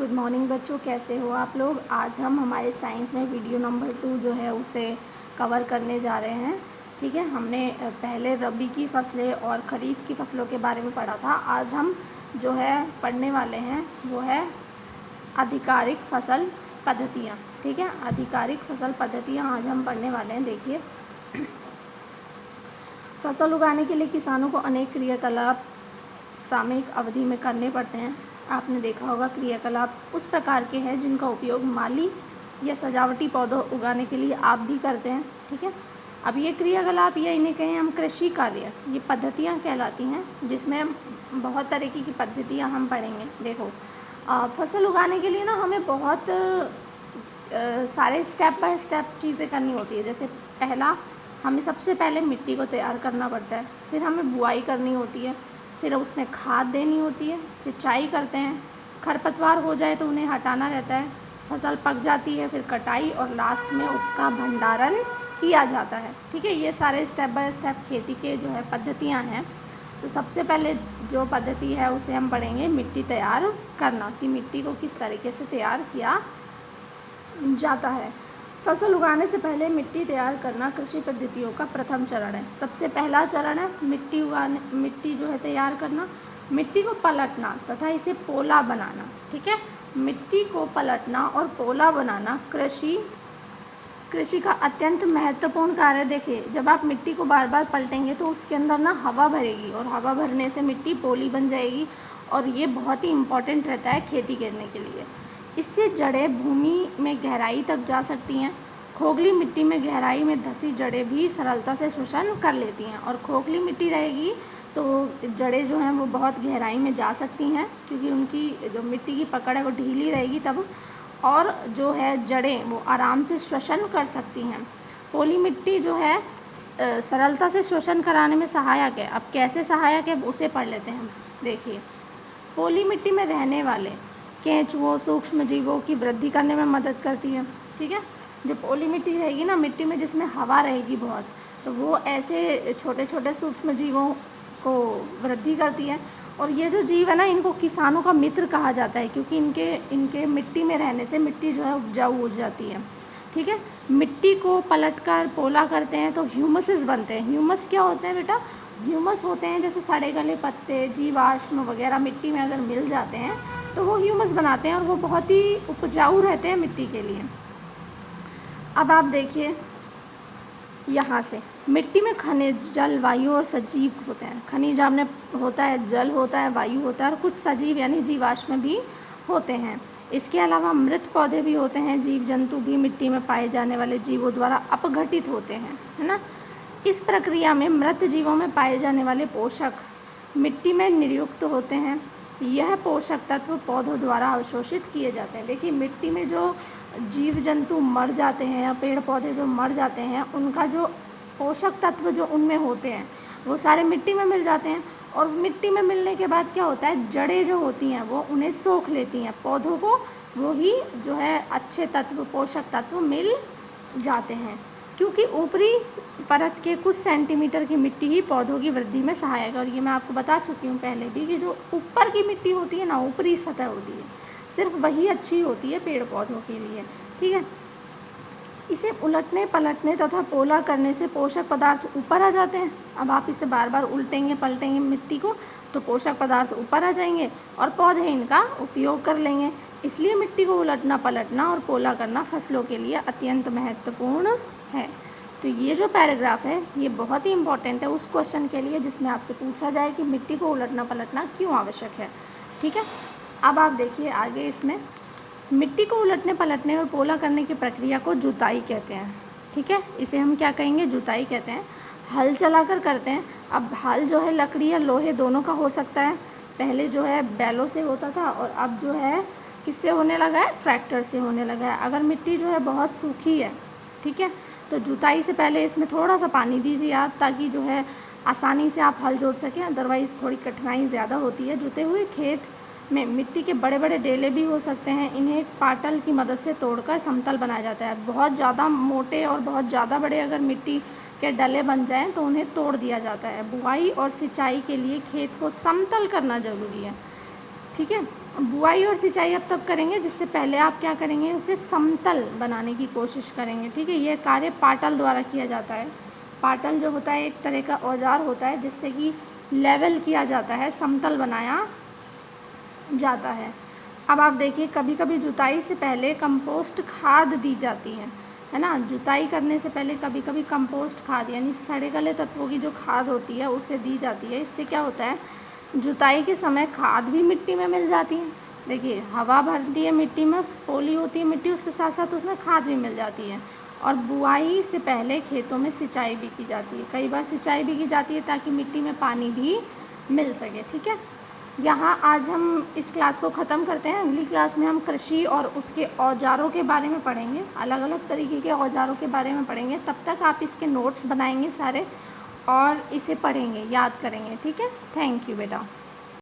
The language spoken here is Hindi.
गुड मॉर्निंग बच्चों, कैसे हो आप लोग। आज हम हमारे साइंस में वीडियो नंबर 2 जो है उसे कवर करने जा रहे हैं। ठीक है, हमने पहले रबी की फसलें और ख़रीफ़ की फसलों के बारे में पढ़ा था। आज हम जो है पढ़ने वाले हैं वो है आधिकारिक फसल पद्धतियाँ। ठीक है, आधिकारिक फसल पद्धतियाँ आज हम पढ़ने वाले हैं। देखिए, फसल उगाने के लिए किसानों को अनेक क्रियाकलाप सामयिक अवधि में करने पड़ते हैं। आपने देखा होगा, क्रियाकलाप उस प्रकार के हैं जिनका उपयोग माली या सजावटी पौधों उगाने के लिए आप भी करते हैं। ठीक है, अब ये क्रियाकलाप या इन्हें कहें हम कृषि कार्य, ये पद्धतियाँ कहलाती हैं, जिसमें बहुत तरीके की पद्धतियाँ हम पढ़ेंगे। देखो, फसल उगाने के लिए ना हमें बहुत सारे स्टेप बाय स्टेप चीज़ें करनी होती है। जैसे पहला, हमें सबसे पहले मिट्टी को तैयार करना पड़ता है, फिर हमें बुआई करनी होती है, फिर उसमें खाद देनी होती है, सिंचाई करते हैं, खरपतवार हो जाए तो उन्हें हटाना रहता है, फसल पक जाती है, फिर कटाई और लास्ट में उसका भंडारण किया जाता है। ठीक है, ये सारे स्टेप बाय स्टेप खेती के जो है पद्धतियाँ हैं। तो सबसे पहले जो पद्धति है उसे हम पढ़ेंगे मिट्टी तैयार करना, कि मिट्टी को किस तरीके से तैयार किया जाता है। फसल उगाने से पहले मिट्टी तैयार करना कृषि पद्धतियों का प्रथम चरण है। सबसे पहला चरण है मिट्टी जो है तैयार करना, मिट्टी को पलटना तथा इसे पोला बनाना। ठीक है, मिट्टी को पलटना और पोला बनाना कृषि का अत्यंत महत्वपूर्ण कार्य है। देखिए, जब आप मिट्टी को बार बार पलटेंगे तो उसके अंदर ना हवा भरेगी और हवा भरने से मिट्टी पोली बन जाएगी, और ये बहुत ही इम्पोर्टेंट रहता है खेती करने के लिए। इससे जड़ें भूमि में गहराई तक जा सकती हैं। खोखली मिट्टी में गहराई में धंसी जड़ें भी सरलता से श्वसन कर लेती हैं, और खोखली मिट्टी रहेगी तो जड़ें जो हैं वो बहुत गहराई में जा सकती हैं, क्योंकि उनकी जो मिट्टी की पकड़ है वो ढीली रहेगी तब, और जो है जड़ें वो आराम से श्वसन कर सकती हैं। पोली मिट्टी जो है सरलता से श्वसन कराने में सहायक है। अब कैसे सहायक है उसे पढ़ लेते हैं। देखिए, पोली मिट्टी में रहने वाले केंचुओं, सूक्ष्म जीवों की वृद्धि करने में मदद करती है। ठीक है, जो पोली मिट्टी रहेगी ना, मिट्टी में जिसमें हवा रहेगी बहुत, तो वो ऐसे छोटे छोटे सूक्ष्म जीवों को वृद्धि करती है। और ये जो जीव है ना, इनको किसानों का मित्र कहा जाता है, क्योंकि इनके मिट्टी में रहने से मिट्टी जो है उपजाऊ हो जाती है। ठीक है, मिट्टी को पलटकर पोला करते हैं तो ह्यूमसेस बनते हैं। ह्यूमस क्या होते हैं बेटा? ह्यूमस होते हैं जैसे सड़े गले पत्ते, जीवाश्म वगैरह मिट्टी में अगर मिल जाते हैं तो वो ह्यूमस बनाते हैं, और वो बहुत ही उपजाऊ रहते हैं मिट्टी के लिए। अब आप देखिए, यहाँ से मिट्टी में खनिज, जल, वायु और सजीव होते हैं। खनिज आपने होता है, जल होता है, वायु होता है, और कुछ सजीव यानी जीवाश्म भी होते हैं। इसके अलावा मृत पौधे भी होते हैं। जीव जंतु भी मिट्टी में पाए जाने वाले जीवों द्वारा अपघटित होते हैं, है ना। इस प्रक्रिया में मृत जीवों में पाए जाने वाले पोषक मिट्टी में नियुक्त होते हैं। यह पोषक तत्व पौधों द्वारा अवशोषित किए जाते हैं। देखिए, मिट्टी में जो जीव जंतु मर जाते हैं या पेड़ पौधे जो मर जाते हैं, उनका जो पोषक तत्व जो उनमें होते हैं वो सारे मिट्टी में मिल जाते हैं, और मिट्टी में मिलने के बाद क्या होता है, जड़ें जो होती हैं वो उन्हें सोख लेती हैं, पौधों को वही जो है अच्छे तत्व, पोषक तत्व मिल जाते हैं। क्योंकि ऊपरी परत के कुछ सेंटीमीटर की मिट्टी ही पौधों की वृद्धि में सहायक है। और ये मैं आपको बता चुकी हूँ पहले भी कि जो ऊपर की मिट्टी होती है ना, ऊपरी सतह होती है, सिर्फ वही अच्छी होती है पेड़ पौधों के लिए। ठीक है, इसे उलटने पलटने तथा पोला करने से पोषक पदार्थ ऊपर आ जाते हैं। अब आप इसे बार बार उल्टेंगे पलटेंगे मिट्टी को तो पोषक पदार्थ ऊपर आ जाएंगे और पौधे इनका उपयोग कर लेंगे। इसलिए मिट्टी को उलटना पलटना और पोला करना फसलों के लिए अत्यंत महत्वपूर्ण है। तो ये जो पैराग्राफ है ये बहुत ही इम्पॉर्टेंट है उस क्वेश्चन के लिए जिसमें आपसे पूछा जाए कि मिट्टी को उलटना पलटना क्यों आवश्यक है। ठीक है, अब आप देखिए आगे, इसमें मिट्टी को उलटने पलटने और पोला करने की प्रक्रिया को जुताई कहते हैं। ठीक है, इसे हम क्या कहेंगे? जुताई कहते हैं। हल चलाकर करते हैं। अब हल जो है लकड़ी या लोहे दोनों का हो सकता है। पहले जो है बैलों से होता था, और अब जो है किससे होने लगा है? ट्रैक्टर से होने लगा है। अगर मिट्टी जो है बहुत सूखी है, ठीक है, तो जुताई से पहले इसमें थोड़ा सा पानी दीजिए आप, ताकि जो है आसानी से आप हल जोत सकें। अदरवाइज़ थोड़ी कठिनाई ज़्यादा होती है। जुते हुए खेत में मिट्टी के बड़े बड़े डेले भी हो सकते हैं। इन्हें पाटल की मदद से तोड़कर समतल बनाया जाता है। बहुत ज़्यादा मोटे और बहुत ज़्यादा बड़े अगर मिट्टी के डले बन जाएं तो उन्हें तोड़ दिया जाता है। बुआई और सिंचाई के लिए खेत को समतल करना ज़रूरी है। ठीक है, बुआई और सिंचाई अब तब करेंगे जिससे पहले आप क्या करेंगे, उसे समतल बनाने की कोशिश करेंगे। ठीक है, यह कार्य पाटल द्वारा किया जाता है। पाटल जो होता है एक तरह का औजार होता है जिससे कि लेवल किया जाता है, समतल बनाया जाता है। अब आप देखिए, कभी कभी जुताई से पहले कंपोस्ट खाद दी जाती है ना। जुताई करने से पहले कभी कभी कंपोस्ट खाद यानी सड़े गले तत्वों की जो खाद होती है उसे दी जाती है। इससे क्या होता है, जुताई के समय खाद भी मिट्टी में मिल जाती है। देखिए, हवा भरती है मिट्टी में, पोली होती है मिट्टी, उसके साथ साथ उसमें खाद भी मिल जाती है। और बुआई से पहले खेतों में सिंचाई भी की जाती है, कई बार सिंचाई भी की जाती है ताकि मिट्टी में पानी भी मिल सके। ठीक है, यहाँ आज हम इस क्लास को ख़त्म करते हैं। अगली क्लास में हम कृषि और उसके औजारों के बारे में पढ़ेंगे, अलग अलग तरीके के औजारों के बारे में पढ़ेंगे। तब तक आप इसके नोट्स बनाएंगे सारे और इसे पढ़ेंगे, याद करेंगे। ठीक है, थैंक यू बेटा।